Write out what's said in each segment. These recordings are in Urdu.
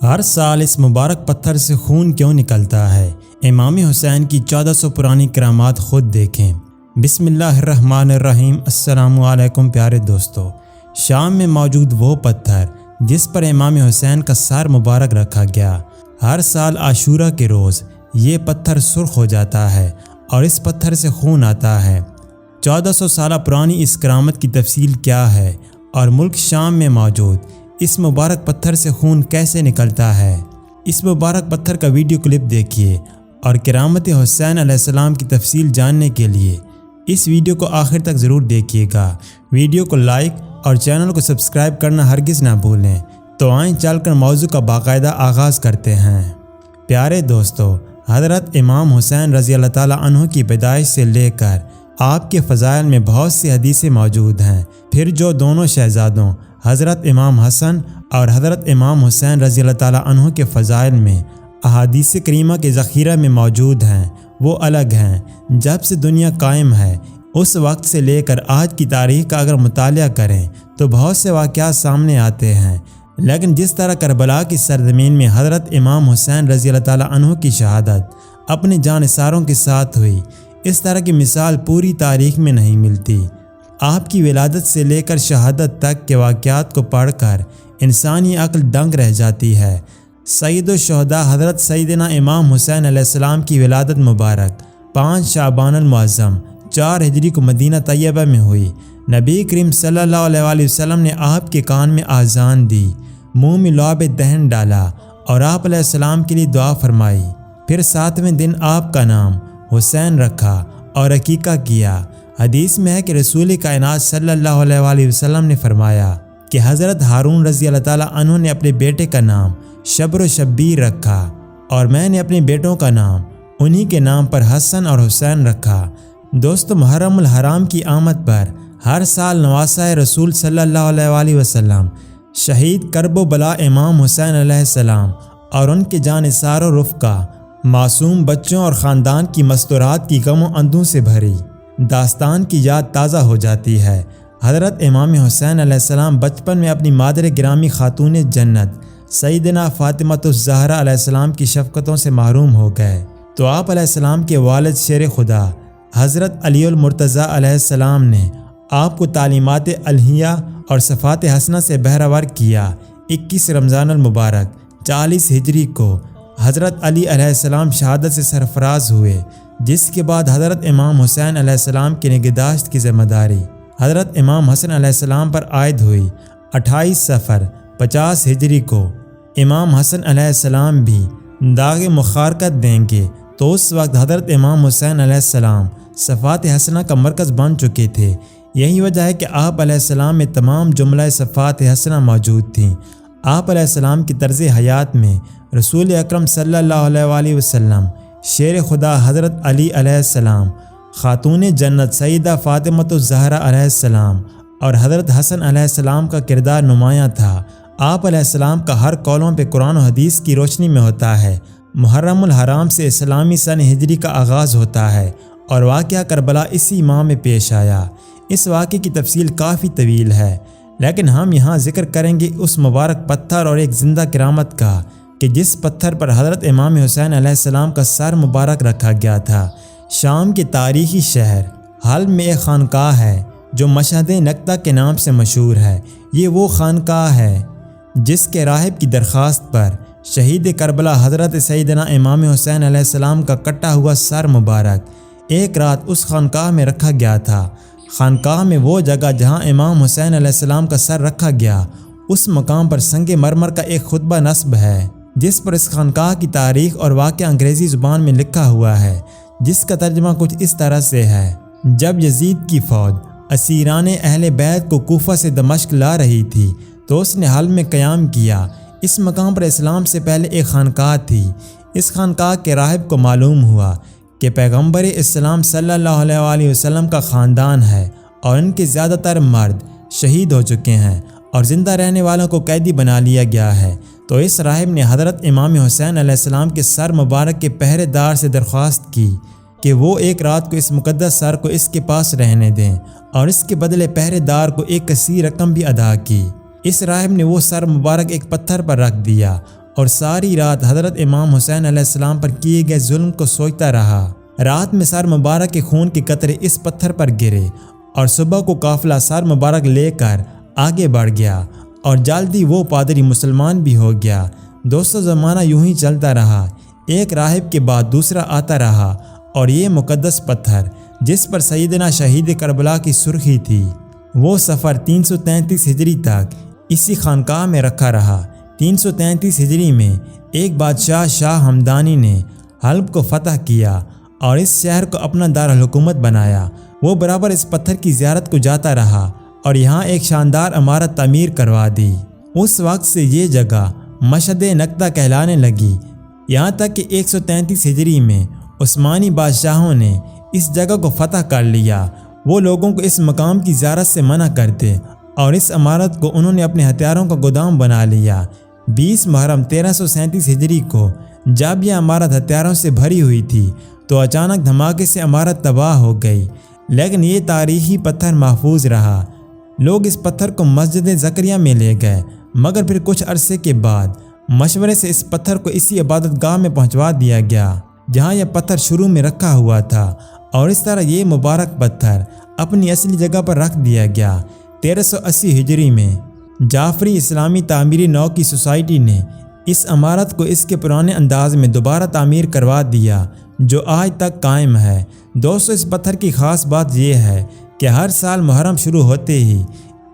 ہر سال اس مبارک پتھر سے خون کیوں نکلتا ہے؟ امام حسین کی 1400 پرانی کرامات خود دیکھیں۔ بسم اللہ الرحمن الرحیم۔ السلام علیکم پیارے دوستو۔ شام میں موجود وہ پتھر جس پر امام حسین کا سر مبارک رکھا گیا، ہر سال عاشورہ کے روز یہ پتھر سرخ ہو جاتا ہے اور اس پتھر سے خون آتا ہے۔ 1400 سالہ پرانی اس کرامت کی تفصیل کیا ہے اور ملک شام میں موجود اس مبارک پتھر سے خون کیسے نکلتا ہے؟ اس مبارک پتھر کا ویڈیو کلپ دیکھیے اور کرامت حسین علیہ السلام کی تفصیل جاننے کے لیے اس ویڈیو کو آخر تک ضرور دیکھیے گا۔ ویڈیو کو لائک اور چینل کو سبسکرائب کرنا ہرگز نہ بھولیں۔ تو آئیں چل کر موضوع کا باقاعدہ آغاز کرتے ہیں۔ پیارے دوستو، حضرت امام حسین رضی اللہ تعالیٰ عنہ کی پیدائش سے لے کر آپ کے فضائل میں بہت سی حدیثیں موجود ہیں۔ پھر جو دونوں شہزادوں حضرت امام حسن اور حضرت امام حسین رضی اللہ تعالیٰ عنہ کے فضائل میں احادیث کریمہ کے ذخیرہ میں موجود ہیں، وہ الگ ہیں۔ جب سے دنیا قائم ہے اس وقت سے لے کر آج کی تاریخ کا اگر مطالعہ کریں تو بہت سے واقعات سامنے آتے ہیں، لیکن جس طرح کربلا کی سرزمین میں حضرت امام حسین رضی اللہ تعالیٰ عنہ کی شہادت اپنے جانثاروں کے ساتھ ہوئی، اس طرح کی مثال پوری تاریخ میں نہیں ملتی۔ آپ کی ولادت سے لے کر شہادت تک کے واقعات کو پڑھ کر انسانی عقل دنگ رہ جاتی ہے۔ سید الشہداء حضرت سیدنا امام حسین علیہ السلام کی ولادت مبارک 5 شعبان المعظم 4 ہجری کو مدینہ طیبہ میں ہوئی۔ نبی کریم صلی اللہ علیہ وسلم نے آپ کے کان میں آذان دی، منہ میں لعاب دہن ڈالا اور آپ علیہ السلام کے لیے دعا فرمائی۔ پھر 7ویں دن آپ کا نام حسین رکھا اور عقیقہ کیا۔ حدیث میں ہے کہ رسول کائنات صلی اللہ علیہ وسلم نے فرمایا کہ حضرت ہارون رضی اللہ تعالیٰ عنہ نے اپنے بیٹے کا نام شبر و شبیر رکھا اور میں نے اپنے بیٹوں کا نام انہی کے نام پر حسن اور حسین رکھا۔ دوستو، محرم الحرام کی آمد پر ہر سال نواسہ رسول صلی اللہ علیہ وسلم شہید کرب و بلا امام حسین علیہ السلام اور ان کے جانثار و رفقا معصوم بچوں اور خاندان کی مستورات کی غم و اندوں سے بھری داستان کی یاد تازہ ہو جاتی ہے۔ حضرت امام حسین علیہ السلام بچپن میں اپنی مادر گرامی خاتون جنت سیدنا فاطمہ الزہرا علیہ السلام کی شفقتوں سے محروم ہو گئے، تو آپ علیہ السلام کے والد شیر خدا حضرت علی المرتضیٰ علیہ السلام نے آپ کو تعلیمات الہیہ اور صفات حسنہ سے بہرور کیا۔ 21 رمضان المبارک 40 ہجری کو حضرت علی علیہ السلام شہادت سے سرفراز ہوئے، جس کے بعد حضرت امام حسین علیہ السلام کی نگہداشت کی ذمہ داری حضرت امام حسن علیہ السلام پر عائد ہوئی۔ 28 صفر 50 ہجری کو امام حسن علیہ السلام بھی داغ مخارکت دیں گے، تو اس وقت حضرت امام حسین علیہ السلام صفات حسنہ کا مرکز بن چکے تھے۔ یہی وجہ ہے کہ آپ علیہ السلام میں تمام جملہ صفات حسنہ موجود تھیں۔ آپ علیہ السلام کی طرز حیات میں رسول اکرم صلی اللہ علیہ وسلم، شیر خدا حضرت علی علیہ السلام، خاتون جنت سیدہ فاطمہ الزہرا علیہ السلام اور حضرت حسن علیہ السلام کا کردار نمایاں تھا۔ آپ علیہ السلام کا ہر قولوں پہ قرآن و حدیث کی روشنی میں ہوتا ہے۔ محرم الحرام سے اسلامی سن ہجری کا آغاز ہوتا ہے اور واقعہ کربلا اسی ماہ میں پیش آیا۔ اس واقعے کی تفصیل کافی طویل ہے، لیکن ہم یہاں ذکر کریں گے اس مبارک پتھر اور ایک زندہ کرامت کا کہ جس پتھر پر حضرت امام حسین علیہ السلام کا سر مبارک رکھا گیا تھا۔ شام کے تاریخی شہر حلب میں ایک خانقاہ ہے جو مشہد نقطہ کے نام سے مشہور ہے۔ یہ وہ خانقاہ ہے جس کے راہب کی درخواست پر شہید کربلا حضرت سیدنا امام حسین علیہ السلام کا کٹا ہوا سر مبارک ایک رات اس خانقاہ میں رکھا گیا تھا۔ خانقاہ میں وہ جگہ جہاں امام حسین علیہ السلام کا سر رکھا گیا، اس مقام پر سنگ مرمر کا ایک خطبہ نصب ہے جس پر اس خانقاہ کی تاریخ اور واقعہ انگریزی زبان میں لکھا ہوا ہے، جس کا ترجمہ کچھ اس طرح سے ہے: جب یزید کی فوج اسیران اہل بیت کو کوفہ سے دمشق لا رہی تھی تو اس نے حلب میں قیام کیا۔ اس مقام پر اسلام سے پہلے ایک خانقاہ تھی۔ اس خانقاہ کے راہب کو معلوم ہوا کہ پیغمبر اسلام صلی اللہ علیہ وسلم کا خاندان ہے اور ان کے زیادہ تر مرد شہید ہو چکے ہیں اور زندہ رہنے والوں کو قیدی بنا لیا گیا ہے۔ تو اس راہب نے حضرت امام حسین علیہ السلام کے سر مبارک کے پہرے دار سے درخواست کی کہ وہ ایک رات کو اس مقدس سر کو اس کے پاس رہنے دیں اور اس کے بدلے پہرے دار کو ایک کثیر رقم بھی ادا کی۔ اس راہب نے وہ سر مبارک ایک پتھر پر رکھ دیا اور ساری رات حضرت امام حسین علیہ السلام پر کیے گئے ظلم کو سوچتا رہا۔ رات میں سر مبارک کے خون کے قطرے اس پتھر پر گرے اور صبح کو قافلہ سر مبارک لے کر آگے بڑھ گیا اور جلدی وہ پادری مسلمان بھی ہو گیا۔ دوستو زمانہ یوں ہی چلتا رہا، ایک راہب کے بعد دوسرا آتا رہا اور یہ مقدس پتھر جس پر سیدنا شہید کربلا کی سرخی تھی وہ سفر 333 ہجری تک اسی خانقاہ میں رکھا رہا۔ 333 ہجری میں ایک بادشاہ شاہ ہمدانی نے حلب کو فتح کیا اور اس شہر کو اپنا دارالحکومت بنایا۔ وہ برابر اس پتھر کی زیارت کو جاتا رہا اور یہاں ایک شاندار عمارت تعمیر کروا دی۔ اس وقت سے یہ جگہ مشہد نقطہ کہلانے لگی، یہاں تک کہ 133 ہجری میں عثمانی بادشاہوں نے اس جگہ کو فتح کر لیا۔ وہ لوگوں کو اس مقام کی زیارت سے منع کرتے اور اس عمارت کو انہوں نے اپنے ہتھیاروں کا گودام بنا لیا۔ 20 محرم 1337 ہجری کو جب یہ عمارت ہتھیاروں سے بھری ہوئی تھی تو اچانک دھماکے سے عمارت تباہ ہو گئی، لیکن یہ تاریخی پتھر محفوظ رہا۔ لوگ اس پتھر کو مسجد زکریا میں لے گئے، مگر پھر کچھ عرصے کے بعد مشورے سے اس پتھر کو اسی عبادت گاہ میں پہنچوا دیا گیا جہاں یہ پتھر شروع میں رکھا ہوا تھا، اور اس طرح یہ مبارک پتھر اپنی اصلی جگہ پر رکھ دیا گیا۔ 1380 ہجری میں جعفری اسلامی تعمیری نو کی سوسائٹی نے اس عمارت کو اس کے پرانے انداز میں دوبارہ تعمیر کروا دیا جو آج تک قائم ہے۔ دوستو اس پتھر کی خاص بات یہ ہے کہ ہر سال محرم شروع ہوتے ہی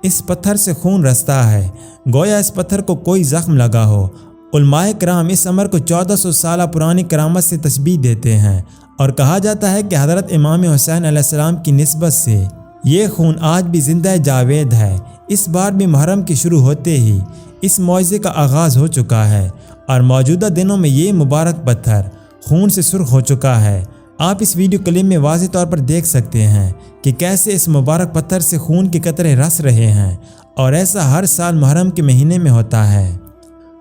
اس پتھر سے خون رستا ہے، گویا اس پتھر کو کوئی زخم لگا ہو۔ علماء کرام اس امر کو 1400 سالہ پرانی کرامت سے تشبیہ دیتے ہیں اور کہا جاتا ہے کہ حضرت امام حسین علیہ السلام کی نسبت سے یہ خون آج بھی زندہ جاوید ہے۔ اس بار بھی محرم کے شروع ہوتے ہی اس معجزے کا آغاز ہو چکا ہے اور موجودہ دنوں میں یہ مبارک پتھر خون سے سرخ ہو چکا ہے۔ آپ اس ویڈیو کلپ میں واضح طور پر دیکھ سکتے ہیں کہ کیسے اس مبارک پتھر سے خون کے قطرے رس رہے ہیں، اور ایسا ہر سال محرم کے مہینے میں ہوتا ہے۔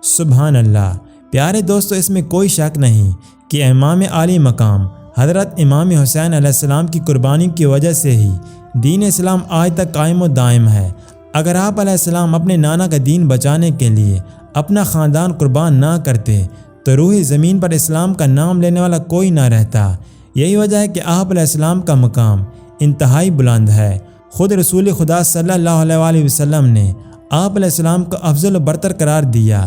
سبحان اللہ۔ پیارے دوستو اس میں کوئی شک نہیں کہ امام عالی مقام حضرت امام حسین علیہ السلام کی قربانی کی وجہ سے ہی دین اسلام آج تک قائم و دائم ہے۔ اگر آپ علیہ السلام اپنے نانا کا دین بچانے کے لیے اپنا خاندان قربان نہ کرتے تو روح زمین پر اسلام کا نام لینے والا کوئی نہ رہتا۔ یہی وجہ ہے کہ آپ علیہ السلام کا مقام انتہائی بلند ہے۔ خود رسول خدا صلی اللہ علیہ وسلم نے آپ علیہ السلام کو افضل و برتر قرار دیا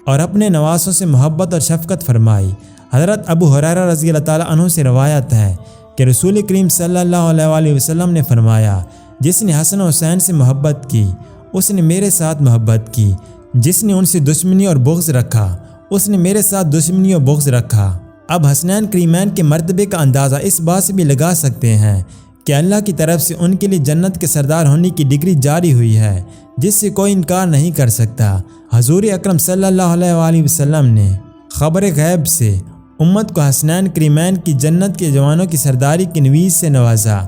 اور اپنے نواسوں سے محبت اور شفقت فرمائی۔ حضرت ابو ہریرہ رضی اللہ تعالیٰ عنہ سے روایت ہے کہ رسول کریم صلی اللہ علیہ وسلم نے فرمایا، جس نے حسن و حسین سے محبت کی اس نے میرے ساتھ محبت کی، جس نے ان سے دشمنی اور بغض رکھا اس نے میرے ساتھ دشمنی اور بغض رکھا۔ اب حسنین کریمین کے مرتبے کا اندازہ اس بات سے بھی لگا سکتے ہیں کہ اللہ کی طرف سے ان کے لیے جنت کے سردار ہونے کی ڈگری جاری ہوئی ہے، جس سے کوئی انکار نہیں کر سکتا۔ حضور اکرم صلی اللہ علیہ وسلم نے خبر غیب سے امت کو حسنین کریمین کی جنت کے جوانوں کی سرداری کی نوید سے نوازا۔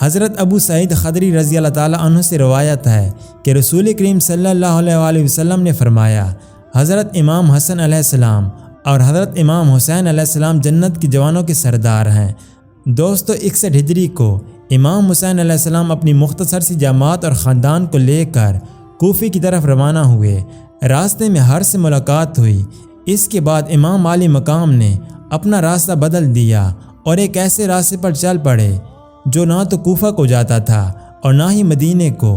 حضرت ابو سعید خدری رضی اللہ تعالیٰ عنہ سے روایت ہے کہ رسول کریم صلی اللہ علیہ وسلم نے فرمایا، حضرت امام حسن علیہ السلام اور حضرت امام حسین علیہ السلام جنت کے جوانوں کے سردار ہیں۔ دوستو 61 ہجری کو امام حسین علیہ السلام اپنی مختصر سی جماعت اور خاندان کو لے کر کوفے کی طرف روانہ ہوئے۔ راستے میں ہر سے ملاقات ہوئی۔ اس کے بعد امام عالی مقام نے اپنا راستہ بدل دیا اور ایک ایسے راستے پر چل پڑے جو نہ تو کوفہ کو جاتا تھا اور نہ ہی مدینے کو۔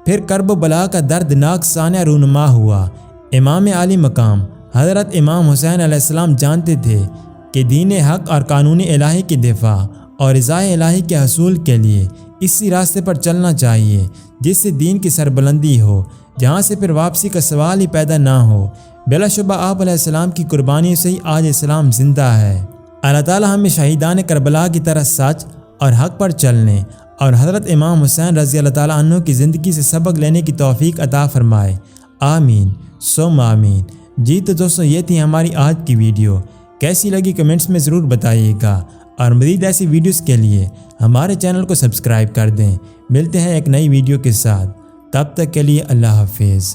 پھر کرب و بلا کا دردناک سانحہ رونما ہوا۔ امام عالی مقام حضرت امام حسین علیہ السلام جانتے تھے کہ دین حق اور قانون الہی کی دفاع اور رضا الہی کے حصول کے لیے اسی راستے پر چلنا چاہیے جس سے دین کی سربلندی ہو، جہاں سے پھر واپسی کا سوال ہی پیدا نہ ہو۔ بلا شبہ آپ علیہ السلام کی قربانی سے ہی آج اسلام زندہ ہے۔ اللہ تعالی ہمیں شہیدان کربلا کی طرح سچ اور حق پر چلنے اور حضرت امام حسین رضی اللہ تعالیٰ عنہ کی زندگی سے سبق لینے کی توفیق عطا فرمائے، آمین ثم آمین۔ جی تو دوستوں یہ تھی ہماری آج کی ویڈیو، کیسی لگی کمنٹس میں ضرور بتائیے گا، اور مزید ایسی ویڈیوز کے لیے ہمارے چینل کو سبسکرائب کر دیں۔ ملتے ہیں ایک نئی ویڈیو کے ساتھ، تب تک کے لیے اللہ حافظ۔